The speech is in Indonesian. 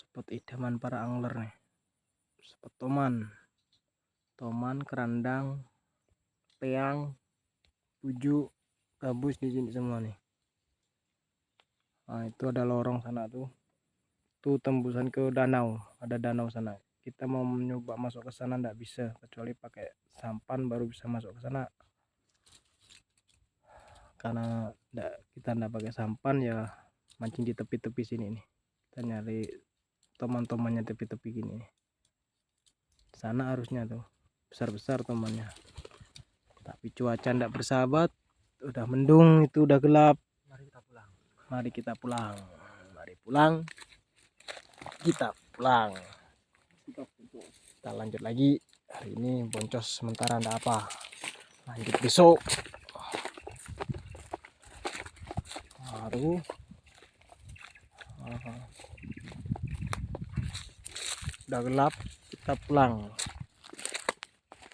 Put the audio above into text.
Spot idaman para angler nih. Spot toman, kerandang, peang, bujuk, gabus di sini semua nih. Nah, itu ada lorong sana tuh. Tuh tembusan ke danau, ada danau sana. Kita mau mencoba masuk ke sana nggak bisa, kecuali pakai sampan baru bisa masuk ke sana. Karena kita nggak pakai sampan ya mancing di tepi-tepi sini nih. Kita nyari toman-tomannya tepi-tepi gini nih. Sana harusnya tuh besar-besar tomannya. Tapi cuaca ndak bersahabat, udah mendung, itu udah gelap. Mari kita pulang. Kita pulang. Kita lanjut lagi. Hari ini boncos sementara ndak apa. Lanjut besok. Baru udah gelap, kita pulang.